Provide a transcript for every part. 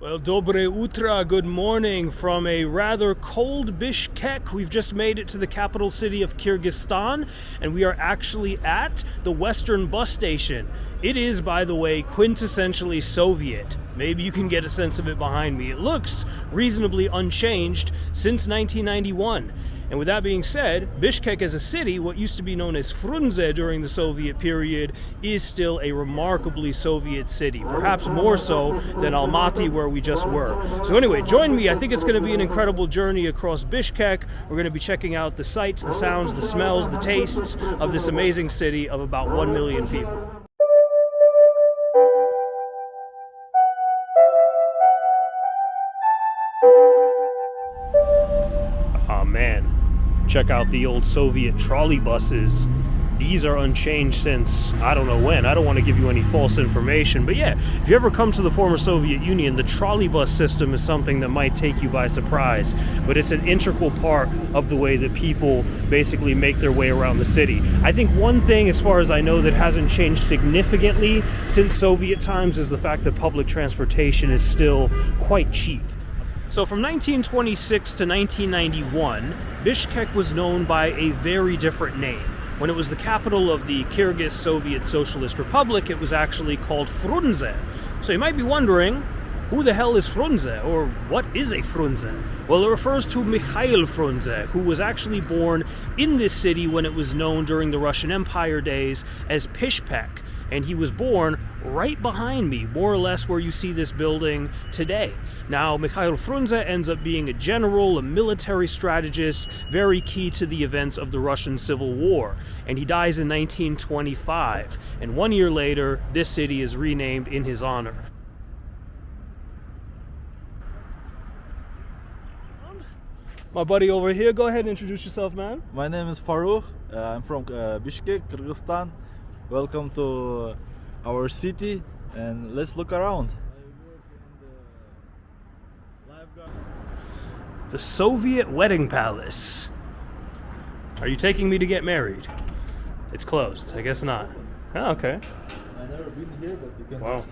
Well, dobre utra, good morning from a rather cold Bishkek. We've just made it to the capital city of Kyrgyzstan, and we are actually at the Western bus station. It is, by the way, quintessentially Soviet. Maybe you can get a sense of it behind me. It looks reasonably unchanged since 1991. And with that being said, Bishkek as a city, what used to be known as Frunze during the Soviet period, is still a remarkably Soviet city, perhaps more so than Almaty, where we just were. So anyway, join me. I think it's going to be an incredible journey across Bishkek. We're going to be checking out the sights, the sounds, the smells, the tastes of this amazing city of about 1 million people. Oh man. Check out the old Soviet trolley buses. These are unchanged since I don't know when. I don't want to give you any false information, but yeah, if you ever come to the former Soviet Union, the trolley bus system is something that might take you by surprise, but it's an integral part of the way that people basically make their way around the city. I think one thing, as far as I know, that hasn't changed significantly since Soviet times is the fact that public transportation is still quite cheap. So from 1926 to 1991, Bishkek was known by a very different name. When it was the capital of the Kyrgyz Soviet Socialist Republic, it was actually called Frunze. So you might be wondering, who the hell is Frunze, or what is a Frunze? Well, it refers to Mikhail Frunze, who was actually born in this city when it was known during the Russian Empire days as Bishkek. And he was born right behind me, more or less where you see this building today. Now, Mikhail Frunze ends up being a general, a military strategist, very key to the events of the Russian Civil War. And he dies in 1925. And 1 year later, this city is renamed in his honor. My buddy over here, go ahead and introduce yourself, man. My name is Farukh. I'm from Bishkek, Kyrgyzstan. Welcome to our city, and let's look around. The Soviet Wedding Palace. Are you taking me to get married? It's closed. I guess not. Oh, okay. I've never been here, but you can. Wow.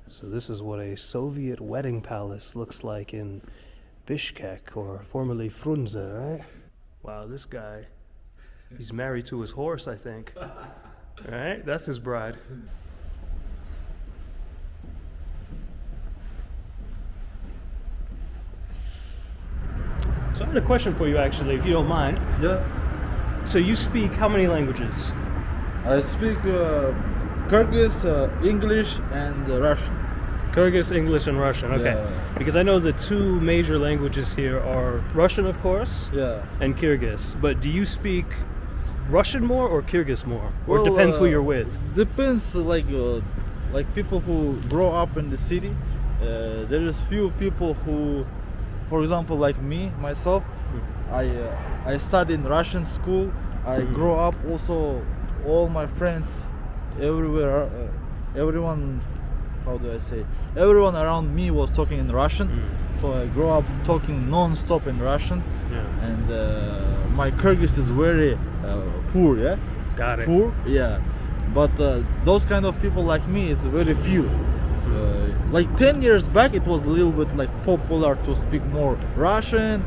So this is what a Soviet wedding palace looks like in Bishkek, or formerly Frunze, right? Wow, this guy, he's married to his horse, I think. Right? That's his bride. So I had a question for you, actually, if you don't mind. Yeah. So you speak how many languages? I speak Kyrgyz, English, and Russian. Kyrgyz, English, and Russian. Okay. Yeah. Because I know the two major languages here are Russian, of course, Yeah. and Kyrgyz. But do you speak Russian more or Kyrgyz more? Or Well, it depends who you're with? Depends, like people who grow up in the city. There is few people who, for example, like me, myself, I studied in Russian school. I grow up also, all my friends everywhere, everyone, how do I say, everyone around me was talking in Russian. So I grew up talking non-stop in Russian. Yeah. And my Kyrgyz is very poor, yeah? Got it. Poor, yeah. But those kind of people like me is very few. Like 10 years back it was a little bit like popular to speak more Russian,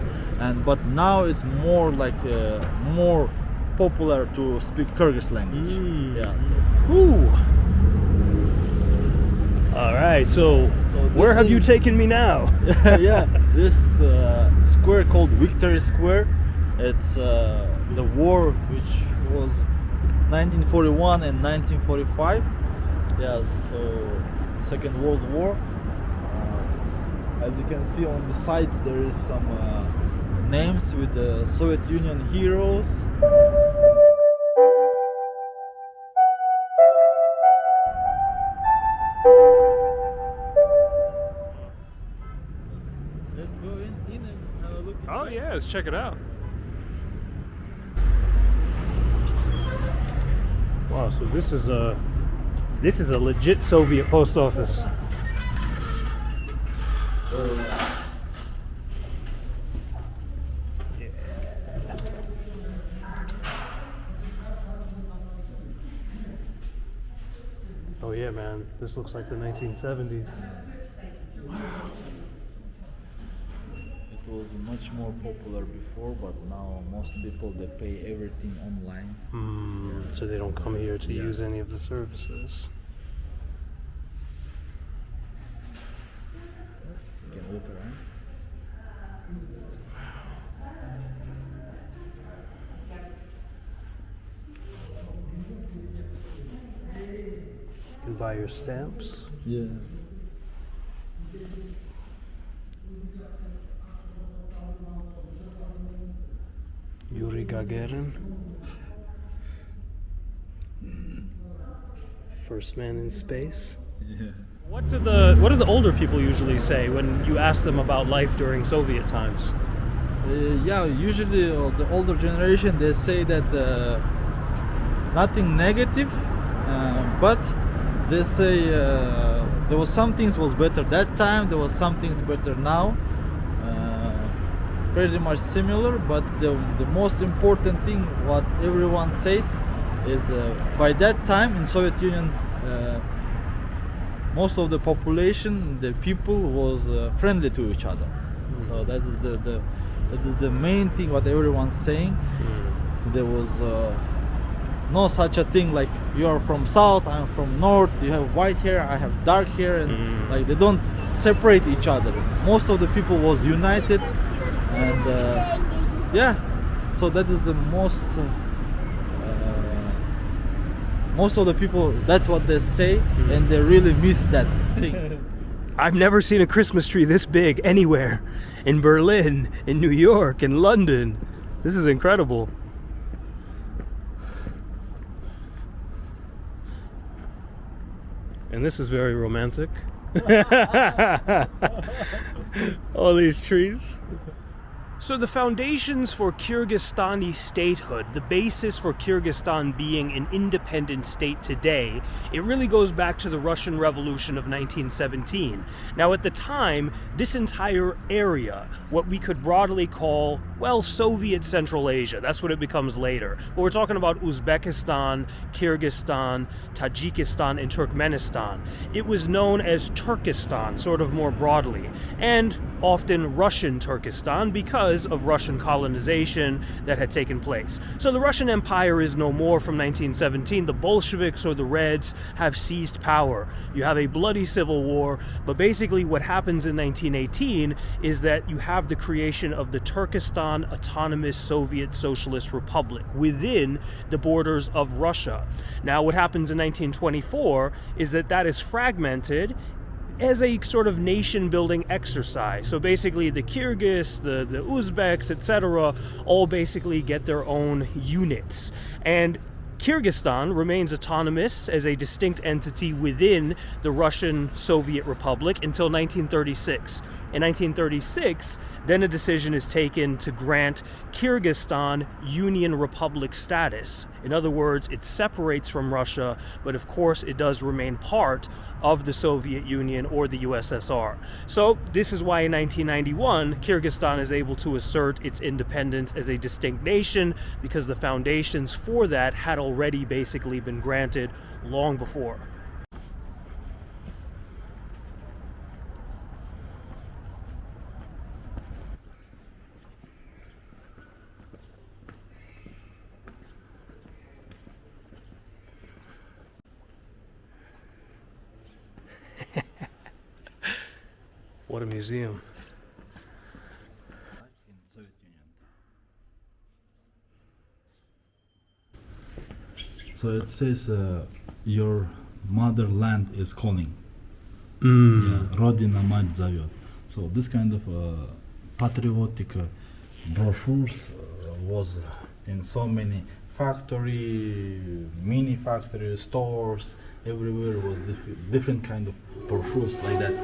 but now it's more like more popular to speak Kyrgyz language. Yeah. Ooh. All right. So where have you taken me now? Yeah. This square called Victory Square. It's the war which was 1941 and 1945. Yeah. So Second World War. As you can see on the sides, there is some names with the Soviet Union heroes. Let's go in and have a look inside. Oh yeah, let's check it out. Wow, so this is a legit Soviet post office. yeah, man. This looks like the 1970s. It was much more popular before, but now most people they pay everything online. So they don't come here to use any of the services. You can walk around. You can buy your stamps. Yeah. Yuri Gagarin. First man in space. Yeah. What do the older people usually say when you ask them about life during Soviet times? Yeah, usually the older generation they say that nothing negative, but they say there was some things was better that time, there was some things better now. Pretty much similar, but the most important thing what everyone says is by that time in Soviet Union most of the population, the people was friendly to each other. So that is the main thing what everyone's saying. There was no such a thing like you are from south, I'm from north, you have white hair, I have dark hair, and like they don't separate each other. Most of the people was united, and yeah, so that is the most of the people, that's what they say, and they really miss that thing. I've never seen a Christmas tree this big anywhere. In Berlin, in New York, in London. This is incredible. And this is very romantic. All these trees. So the foundations for Kyrgyzstani statehood, the basis for Kyrgyzstan being an independent state today, it really goes back to the Russian Revolution of 1917. Now at the time, this entire area, what we could broadly call, well, Soviet Central Asia, that's what it becomes later. But we're talking about Uzbekistan, Kyrgyzstan, Tajikistan, and Turkmenistan. It was known as Turkestan, sort of more broadly, and often Russian Turkestan because of Russian colonization that had taken place. So the Russian Empire is no more from 1917. The Bolsheviks or the Reds have seized power. You have a bloody civil war, but basically what happens in 1918 is that you have the creation of the Turkestan Autonomous Soviet Socialist Republic within the borders of Russia. Now what happens in 1924 is that is fragmented as a sort of nation-building exercise. So basically the Kyrgyz, the Uzbeks, etc., all basically get their own units. And Kyrgyzstan remains autonomous as a distinct entity within the Russian Soviet Republic until 1936. In 1936, then a decision is taken to grant Kyrgyzstan Union Republic status. In other words, it separates from Russia, but of course it does remain part of the Soviet Union or the USSR. So this is why in 1991, Kyrgyzstan is able to assert its independence as a distinct nation, because the foundations for that had already basically been granted long before. What a museum. So it says your motherland is calling. Rodina mать зовет. So this kind of patriotic brochures was in so many mini factory stores, everywhere was different kind of brochures like that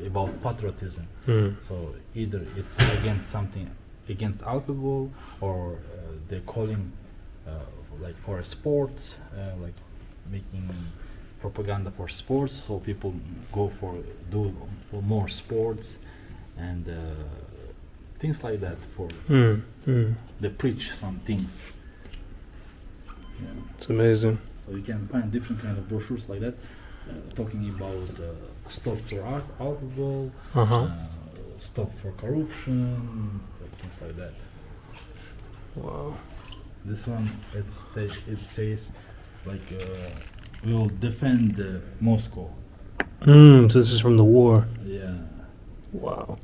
about patriotism. So either it's against alcohol, or they're calling like for sports, like making propaganda for sports, so people do more sports and things like that. They preach some things. It's amazing. So you can find different kind of brochures like that. talking about stop for alcohol, stop for corruption, things like that. Wow. This one, it says like we will defend Moscow. So this is from the war. Yeah. Wow.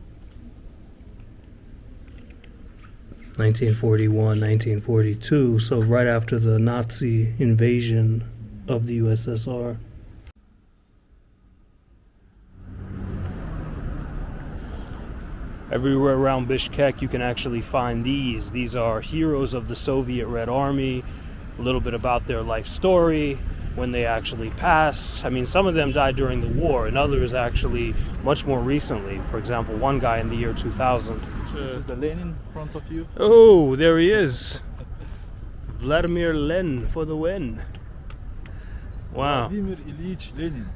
1941, 1942, so right after the Nazi invasion of the USSR. Everywhere around Bishkek you can actually find these. These are heroes of the Soviet Red Army, a little bit about their life story, when they actually passed. I mean, some of them died during the war, and others actually much more recently. For example, one guy in the year 2000. This is the Lenin in front of you. Oh, there he is. Vladimir Lenin for the win. Wow. Vladimir Ilyich Lenin.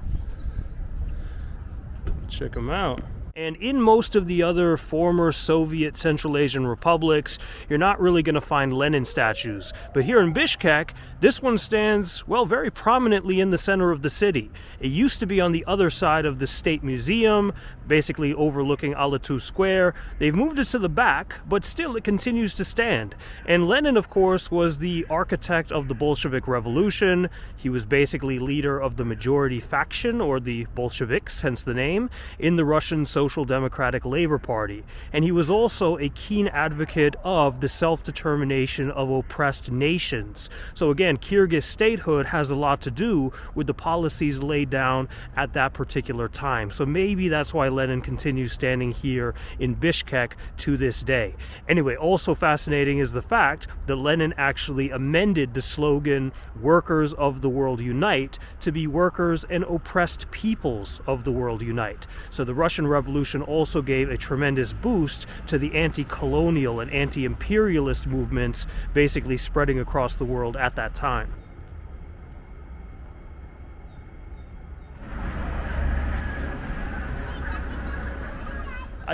Check him out. And in most of the other former Soviet Central Asian republics, you're not really going to find Lenin statues. But here in Bishkek, this one stands, well, very prominently in the center of the city. It used to be on the other side of the State Museum, basically overlooking Alatu Square. They've moved it to the back, but still it continues to stand. And Lenin, of course, was the architect of the Bolshevik Revolution. He was basically leader of the majority faction, or the Bolsheviks, hence the name, in the Russian Social Democratic Labor Party. And he was also a keen advocate of the self-determination of oppressed nations. So again, Kyrgyz statehood has a lot to do with the policies laid down at that particular time. So maybe that's why Lenin continues standing here in Bishkek to this day. Anyway, also fascinating is the fact that Lenin actually amended the slogan, "Workers of the World Unite," to be "Workers and Oppressed Peoples of the World Unite." So the Russian Revolution also gave a tremendous boost to the anti-colonial and anti-imperialist movements basically spreading across the world at that time.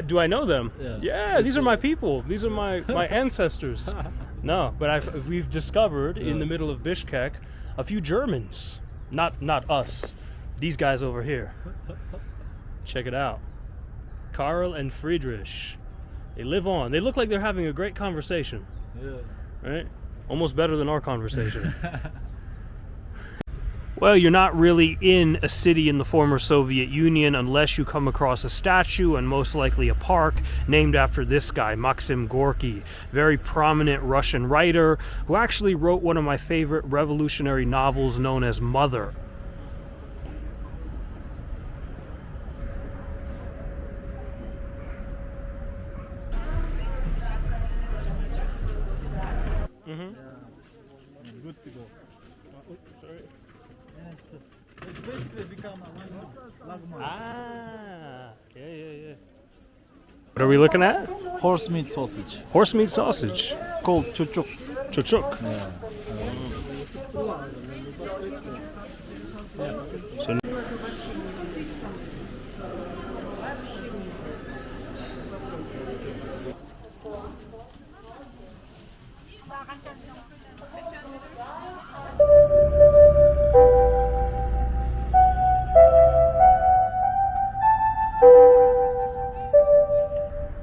Do I know them? Yeah, these are my people. These are my ancestors. No, but we've discovered in the middle of Bishkek a few Germans. Not us. These guys over here. Check it out. Karl and Friedrich. They live on. They look like they're having a great conversation. Yeah. Right? Almost better than our conversation. Well, you're not really in a city in the former Soviet Union unless you come across a statue, and most likely a park, named after this guy, Maxim Gorky, very prominent Russian writer who actually wrote one of my favorite revolutionary novels known as Mother. Good to go. Sorry. It's basically become a landmark. Yeah. What are we looking at? Horse meat sausage. Horse meat sausage. Called chuchuk. Chuchuk. So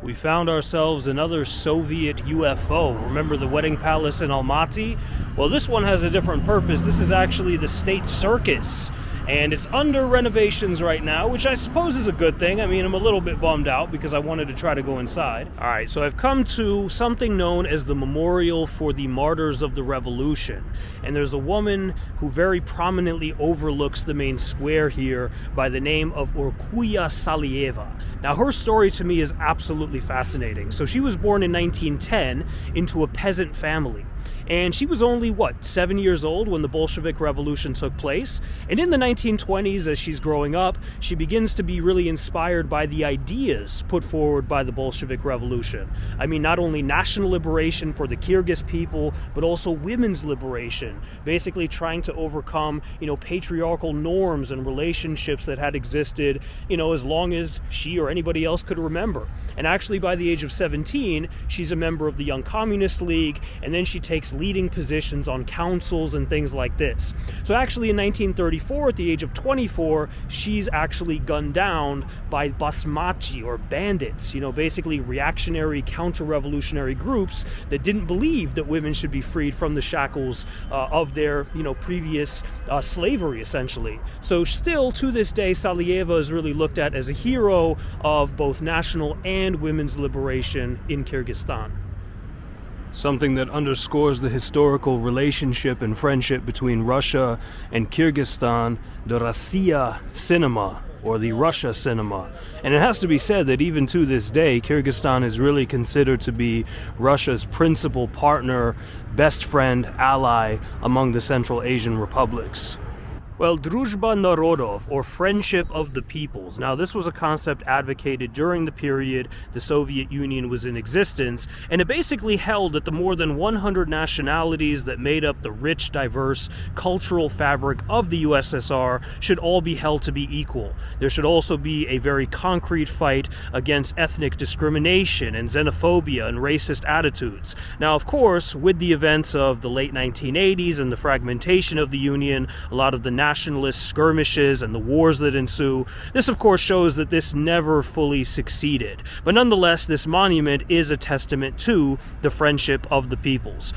we found ourselves another Soviet UFO. Remember the wedding palace in Almaty? Well, this one has a different purpose. This is actually the state circus, and it's under renovations right now, which I suppose is a good thing. I mean, I'm a little bit bummed out because I wanted to try to go inside. All right, so I've come to something known as the Memorial for the Martyrs of the Revolution, and there's a woman who very prominently overlooks the main square here by the name of Urkuya Salieva. Now, her story to me is absolutely fascinating. So she was born in 1910 into a peasant family. And she was only, 7 years old when the Bolshevik Revolution took place. And in the 1920s, as she's growing up, she begins to be really inspired by the ideas put forward by the Bolshevik Revolution. I mean, not only national liberation for the Kyrgyz people, but also women's liberation, basically trying to overcome, patriarchal norms and relationships that had existed, as long as she or anybody else could remember. And actually, by the age of 17, she's a member of the Young Communist League, and then she takes leading positions on councils and things like this. So actually in 1934, at the age of 24, she's actually gunned down by basmachi, or bandits, you know, basically reactionary, counter-revolutionary groups that didn't believe that women should be freed from the shackles of their, you know, previous slavery, essentially. So still, to this day, Salieva is really looked at as a hero of both national and women's liberation in Kyrgyzstan. Something that underscores the historical relationship and friendship between Russia and Kyrgyzstan, the Rossiya cinema, or the Russia cinema. And it has to be said that even to this day, Kyrgyzstan is really considered to be Russia's principal partner, best friend, ally among the Central Asian republics. Well, Druzhba Narodov, or friendship of the peoples. Now, this was a concept advocated during the period the Soviet Union was in existence, and it basically held that the more than 100 nationalities that made up the rich, diverse cultural fabric of the USSR should all be held to be equal. There should also be a very concrete fight against ethnic discrimination and xenophobia and racist attitudes. Now, of course, with the events of the late 1980s and the fragmentation of the Union, a lot of the nationalist skirmishes and the wars that ensue, this of course shows that this never fully succeeded. But nonetheless, this monument is a testament to the friendship of the peoples.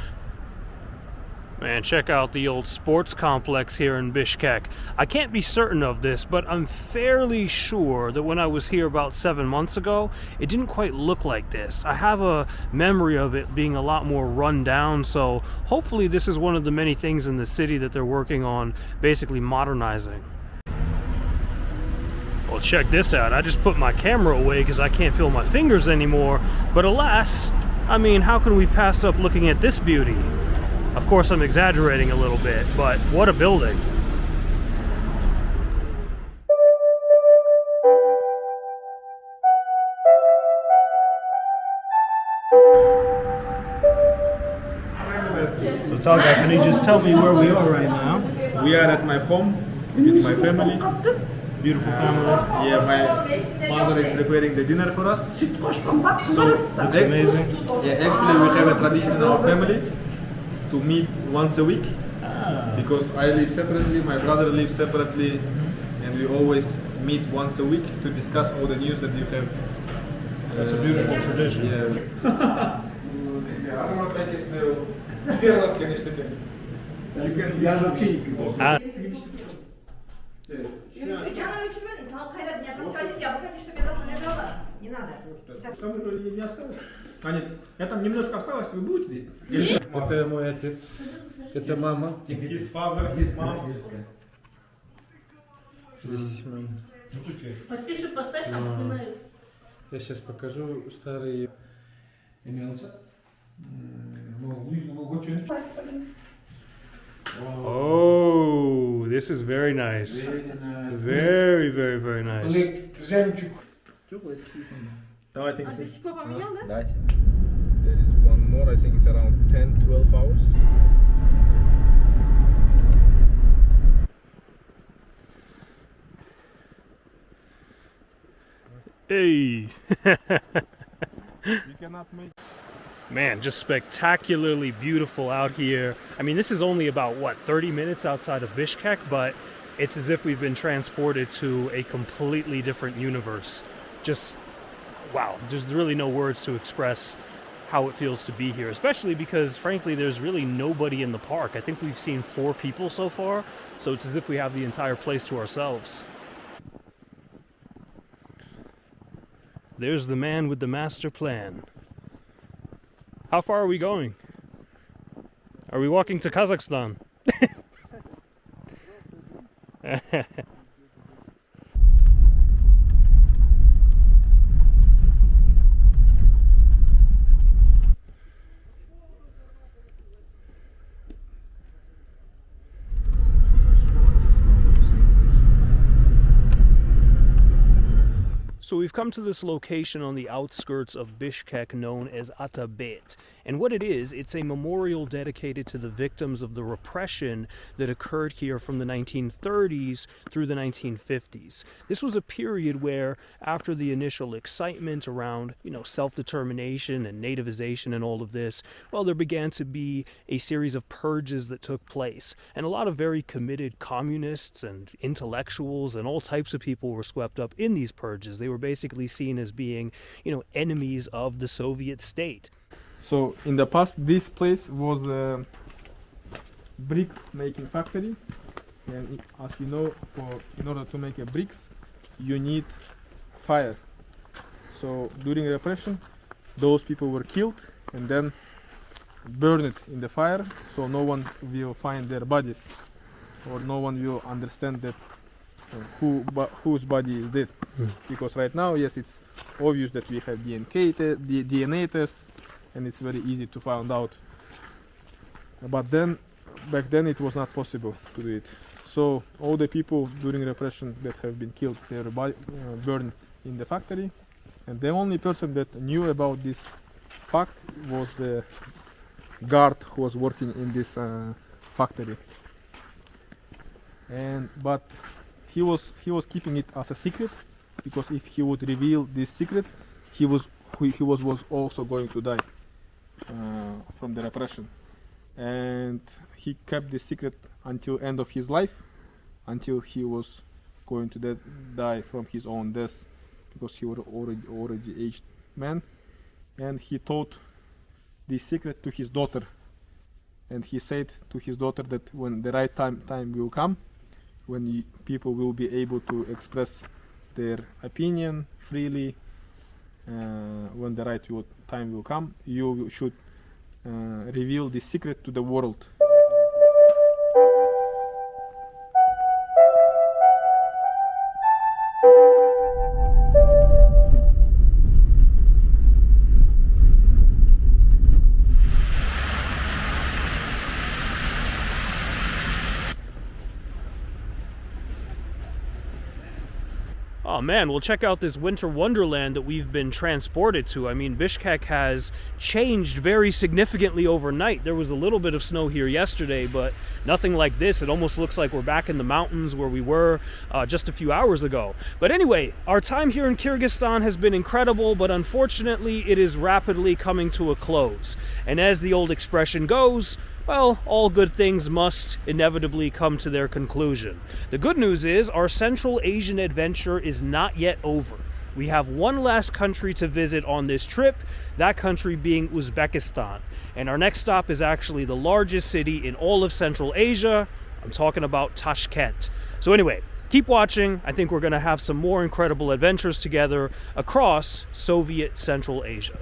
Man, check out the old sports complex here in Bishkek. I can't be certain of this, but I'm fairly sure that when I was here about 7 months ago, it didn't quite look like this. I have a memory of it being a lot more run down, so hopefully this is one of the many things in the city that they're working on basically modernizing. Well, check this out. I just put my camera away because I can't feel my fingers anymore, but alas, I mean, how can we pass up looking at this beauty? Of course, I'm exaggerating a little bit, but what a building. So Talga, can you just tell me where we are right now? We are at my home with my family. Beautiful family. Yeah, my mother is preparing the dinner for us. So Looks amazing. Yeah, actually we have a tradition in our family to meet once a week, because I live separately, my brother lives separately, and we always meet once a week to discuss all the news that you have. That's a beautiful tradition. Yeah. там немножко осталось, вы будете? Это мой отец, это мама. His father, his mom. Здесь мама. Потише поставь, там снимают. Я сейчас покажу старые. Oh, this is very nice. Very, very, very nice. Давайте. А ты стекло поменял, да? Давайте. There is one more, I think it's around 10-12 hours. Hey! You cannot make. Man, just spectacularly beautiful out here. I mean, this is only about, what, 30 minutes outside of Bishkek, but it's as if we've been transported to a completely different universe. Just, wow, there's really no words to express how it feels to be here, especially because, frankly, there's really nobody in the park. I think we've seen 4 people so far, so it's as if we have the entire place to ourselves. There's the man with the master plan. How far are we going? Are we walking to Kazakhstan? So we've come to this location on the outskirts of Bishkek known as Ata-Beyit. And what it is, it's a memorial dedicated to the victims of the repression that occurred here from the 1930s through the 1950s. This was a period where, after the initial excitement around, self-determination and nativization and all of this, well, there began to be a series of purges that took place. And a lot of very committed communists and intellectuals and all types of people were swept up in these purges. They were basically seen as being, enemies of the Soviet state. So in the past, this place was a brick making factory, and as you know, in order to make a bricks, you need fire. So during repression, those people were killed and then burned in the fire, so no one will find their bodies, or no one will understand that whose body is dead. Because right now, yes, it's obvious that we have DNA test, and it's very easy to find out. But then, back then, it was not possible to do it. So all the people during repression that have been killed, they were burned in the factory, and the only person that knew about this fact was the guard who was working in this factory. But he was keeping it as a secret, because if he would reveal this secret, he was also going to die from the repression. And he kept this secret until end of his life, until he was going to die from his own death, because he was already aged man. And he told this secret to his daughter, and he said to his daughter that when the right time will come, when people will be able to express their opinion freely, when the right time will come, you should reveal this secret to the world. Oh man, well check out this winter wonderland that we've been transported to. I mean, Bishkek has changed very significantly overnight. There was a little bit of snow here yesterday, but nothing like this. It almost looks like we're back in the mountains where we were just a few hours ago. But anyway, our time here in Kyrgyzstan has been incredible, but unfortunately it is rapidly coming to a close. And as the old expression goes, well, all good things must inevitably come to their conclusion. The good news is our Central Asian adventure is not yet over. We have one last country to visit on this trip, that country being Uzbekistan. And our next stop is actually the largest city in all of Central Asia. I'm talking about Tashkent. So anyway, keep watching. I think we're going to have some more incredible adventures together across Soviet Central Asia.